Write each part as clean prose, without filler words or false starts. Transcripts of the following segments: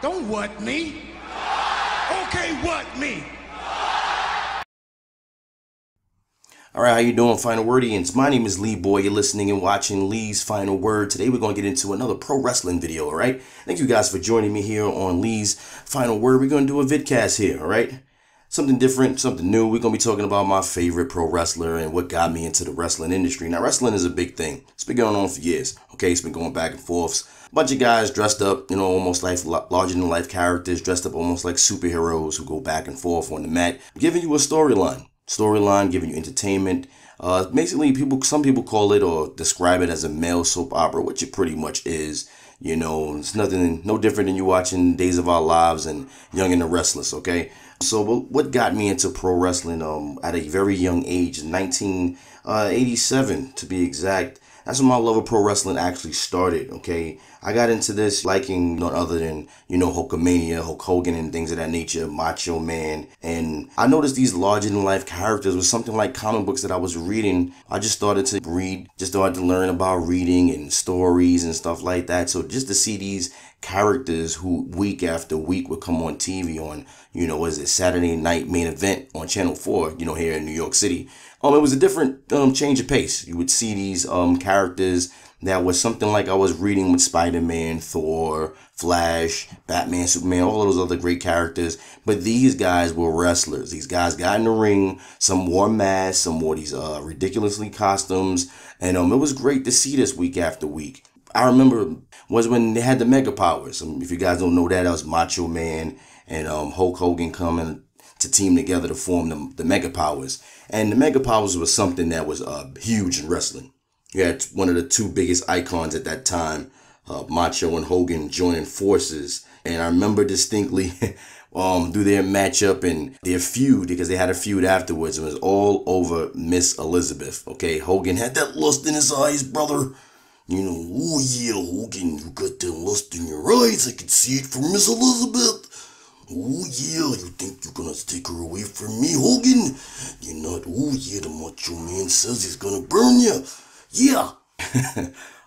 Don't what me. Okay, what me? Alright, how you doing, Final Wordians? My name is Lee Boy. You're listening and watching Lee's Final Word. Today we're going to get into another pro wrestling video, alright? Thank you guys for joining me here on Lee's Final Word. We're going to do a vidcast here, alright? Something different, something new. We're going to be talking about my favorite pro wrestler and what got me into the wrestling industry. Now, wrestling is a big thing. It's been going on for years, okay? It's been going back and forth. A bunch of guys dressed up, almost like larger-than-life characters, dressed up almost like superheroes who go back and forth on the mat, giving you a storyline. Giving you entertainment. Basically, some people call it or describe it as a male soap opera, which it pretty much is. It's no different than you watching Days of Our Lives and Young and the Restless, okay? So what got me into pro wrestling at a very young age, 1987 to be exact. That's when my love of pro wrestling actually started, okay? I got into this liking none other than, Hulkamania, Hulk Hogan and things of that nature, Macho Man. And I noticed these larger-than-life characters was something like comic books that I was reading. I just started to read, just started to learn about reading and stories and stuff like that. So just to see these characters who week after week would come on TV on, Saturday Night Main Event on Channel 4, here in New York City. It was a different change of pace. You would see these characters that was something like I was reading with Spider-Man, Thor, Flash, Batman, Superman, all of those other great characters. But these guys were wrestlers. These guys got in the ring. Some wore masks. Some wore these ridiculously costumes. And it was great to see this week after week. I remember was when they had the Mega Powers. If you guys don't know that was Macho Man and Hulk Hogan coming to team together to form the Mega Powers. And the Mega Powers was something that was huge in wrestling. You had one of the two biggest icons at that time, Macho and Hogan joining forces. And I remember distinctly do their matchup and their feud, because they had a feud afterwards. It was all over Miss Elizabeth. Okay, Hogan had that lust in his eyes, brother. Oh yeah, Hogan, you got that lust in your eyes. I could see it from Miss Elizabeth. Oh yeah, you think you're gonna take her away from me, Hogan? You're not. Oh yeah, the Macho Man says he's gonna burn you. Yeah.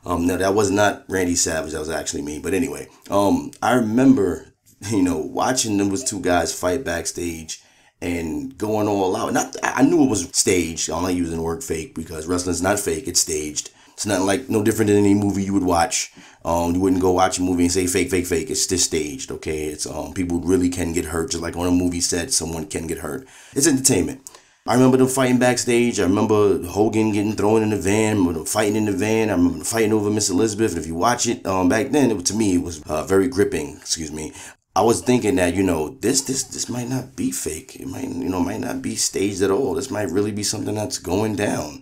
No, that was not Randy Savage. That was actually me. But anyway, I remember, watching those two guys fight backstage and going all out. I knew it was staged. I'm not using the word fake because wrestling's not fake. It's staged. It's not like no different than any movie you would watch. You wouldn't go watch a movie and say fake, fake, fake. It's just staged, okay? It's people really can get hurt, just like on a movie set, someone can get hurt. It's entertainment. I remember them fighting backstage. I remember Hogan getting thrown in the van, fighting in the van. I remember fighting over Miss Elizabeth. And if you watch it back then, to me, it was very gripping. Excuse me. I was thinking that this might not be fake. It might not be staged at all. This might really be something that's going down.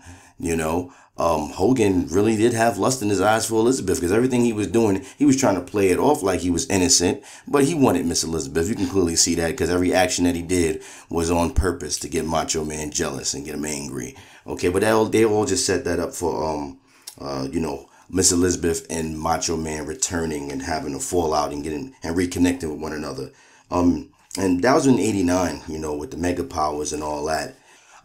Hogan really did have lust in his eyes for Elizabeth, because everything he was doing, he was trying to play it off like he was innocent, but he wanted Miss Elizabeth. You can clearly see that because every action that he did was on purpose to get Macho Man jealous and get him angry. Okay, but they all just set that up for Miss Elizabeth and Macho Man returning and having a fallout and reconnecting with one another. And that was in '89, with the Mega Powers and all that.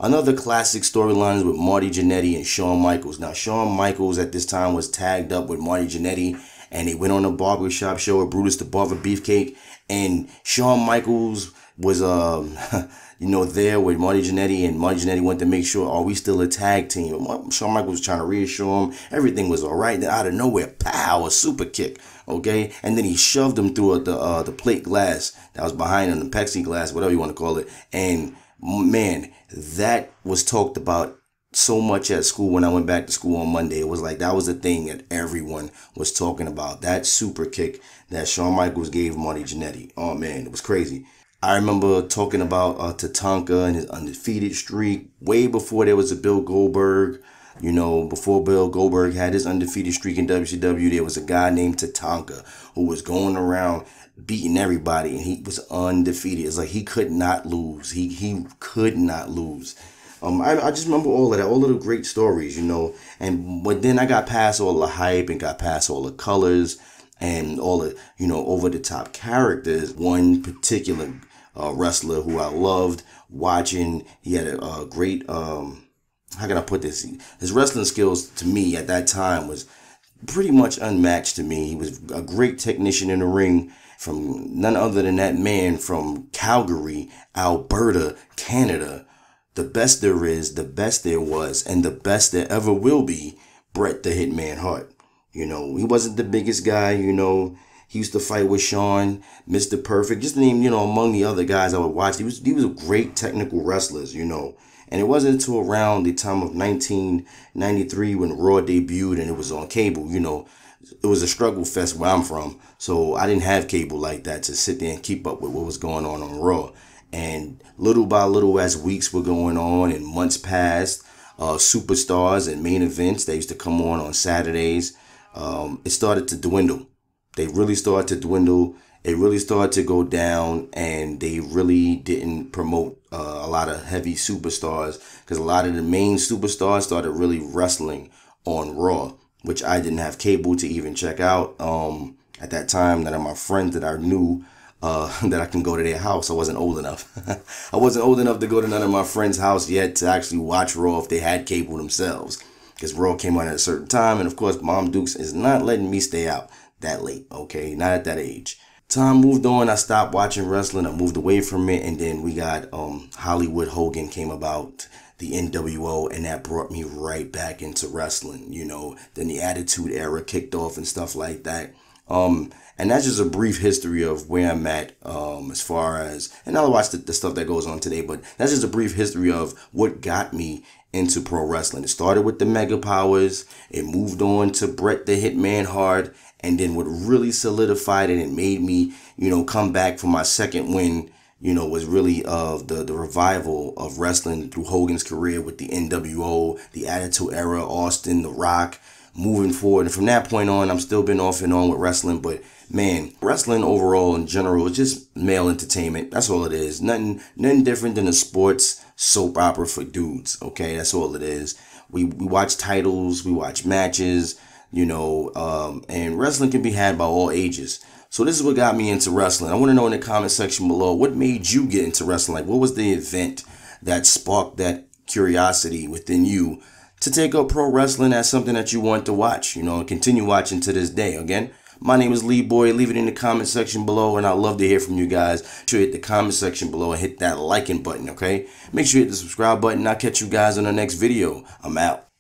Another classic storyline is with Marty Jannetty and Shawn Michaels. Now, Shawn Michaels at this time was tagged up with Marty Jannetty, and they went on a barbershop show with Brutus the Barber Beefcake, and Shawn Michaels was there with Marty Jannetty, and Marty Jannetty went to make sure, are we still a tag team? Shawn Michaels was trying to reassure him everything was all right. Then out of nowhere, pow, a super kick, okay? And then he shoved him through the plate glass that was behind him, the plexiglass, whatever you want to call it, and man, that was talked about so much at school when I went back to school on Monday. It was like that was the thing that everyone was talking about. That super kick that Shawn Michaels gave Marty Jannetty. Oh man, it was crazy. I remember talking about Tatanka and his undefeated streak way before there was a Bill Goldberg. Before Bill Goldberg had his undefeated streak in WCW, there was a guy named Tatanka who was going around beating everybody, and he was undefeated. It's like he could not lose. He could not lose. I just remember all of that, all of the great stories, but then I got past all the hype and got past all the colors and all the, over the top characters. One particular wrestler who I loved watching, he had a great, how can I put this? His wrestling skills to me at that time was pretty much unmatched to me. He was a great technician in the ring. from none other than that man from Calgary, Alberta, Canada. The best there is, the best there was, and the best there ever will be, Bret the Hitman Hart. You know, he wasn't the biggest guy, you know. He used to fight with Shawn, Mr. Perfect, just to name, you know, among the other guys I would watch. He was a great technical wrestlers, you know. And it wasn't until around the time of 1993 when Raw debuted and it was on cable, you know. It was a struggle fest where I'm from. So I didn't have cable like that to sit there and keep up with what was going on Raw. And little by little, as weeks were going on and months passed, superstars and main events that used to come on Saturdays, it started to dwindle. They really started to dwindle. It really started to go down, and they really didn't promote a lot of heavy superstars, because a lot of the main superstars started really wrestling on Raw, which I didn't have cable to even check out. At that time, none of my friends that I knew that I can go to their house. I wasn't old enough. I wasn't old enough to go to none of my friends' house yet to actually watch Raw if they had cable themselves, because Raw came on at a certain time, and of course, Mom Dukes is not letting me stay out that late, okay? Not at that age. Time moved on. I stopped watching wrestling. I moved away from it, and then we got Hollywood Hogan came about, the NWO, and that brought me right back into wrestling, you know. Then the Attitude Era kicked off and stuff like that. And that's just a brief history of where I'm at as far as, and I'll watch the stuff that goes on today, but that's just a brief history of what got me into pro wrestling. It started with the Mega Powers. It moved on to Bret the Hitman Hart. And then what really solidified it and made me, you know, come back for my second win, you know, was really the revival of wrestling through Hogan's career with the NWO, the Attitude Era, Austin, The Rock, moving forward. And from that point on, I'm still been off and on with wrestling. But man, wrestling overall in general is just male entertainment. That's all it is. Nothing different than a sports soap opera for dudes. Okay, that's all it is. We watch titles, we watch matches, you know, and wrestling can be had by all ages. So this is what got me into wrestling. I want to know in the comment section below, what made you get into wrestling? Like, what was the event that sparked that curiosity within you to take up pro wrestling as something that you want to watch, you know, and continue watching to this day? Again, my name is Lee Boy. Leave it in the comment section below, and I'd love to hear from you guys. Make sure you hit the comment section below and hit that liking button, okay? Make sure you hit the subscribe button. I'll catch you guys on the next video. I'm out.